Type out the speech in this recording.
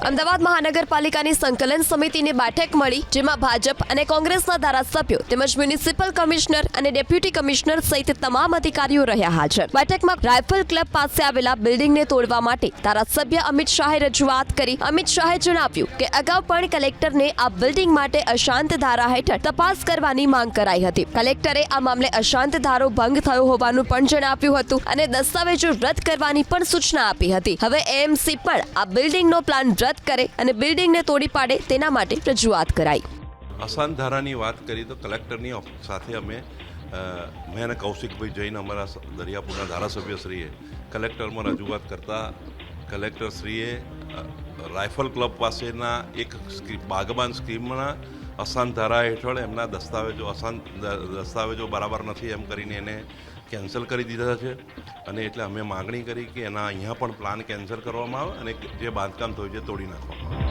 અમદાવાદ મહાનગરપાલિકાની સંકલન સમિતિની બેઠક મળી, જેમાં ભાજપ અને કોંગ્રેસના ધારાસભ્યો તેમજ મ્યુનિસિપલ કમિશનર અને ડેપ્યુટી કમિશનર સહિત તમામ અધિકારીઓ રહ્યા હાજર. બેઠકમાં રાઇફલ ક્લબ પાસે આવેલા બિલ્ડિંગને તોડવા માટે ધારાસભ્ય અમિત શાહે રજૂઆત કરી. અમિત શાહે જણાવ્યું કે અગાઉ પણ કલેક્ટરને આ બિલ્ડિંગ માટે અશાંત ધારા હેઠળ તપાસ કરવાની માંગ કરાઈ હતી. કલેક્ટરે આ મામલે અશાંત ધારો ભંગ થયો હોવાનું પણ જણાવ્યું હતું અને દસ્તાવેજો રદ કરવાની પણ સૂચના આપી હતી. હવે એએમસી પણ આ બિલ્ડિંગનો પ્લાન રદ કરે અને બિલ્ડિંગને તોડી પાડે તેના માટે રજૂઆત કરાઈ. અશાંત ધારાની વાત કરી તો કલેક્ટરની સાથે અમે મેં અને કૌશિકભાઈ જૈન અમારા દરિયાપુરના ધારાસભ્યશ્રીએ કલેક્ટરમાં રજૂઆત કરતા કલેક્ટરશ્રીએ રાઇફલ ક્લબ પાસેના એક બાગબાન સ્કીમના અશાંત ધારા હેઠળ એમના દસ્તાવેજો બરાબર નથી એમ કરીને એને કેન્સલ કરી દીધા છે. અને એટલે અમે માગણી કરી કે એના અહીંયા પણ પ્લાન કેન્સલ કરવામાં આવે અને જે બાંધકામ થયું છે તોડી નાખવામાં આવે.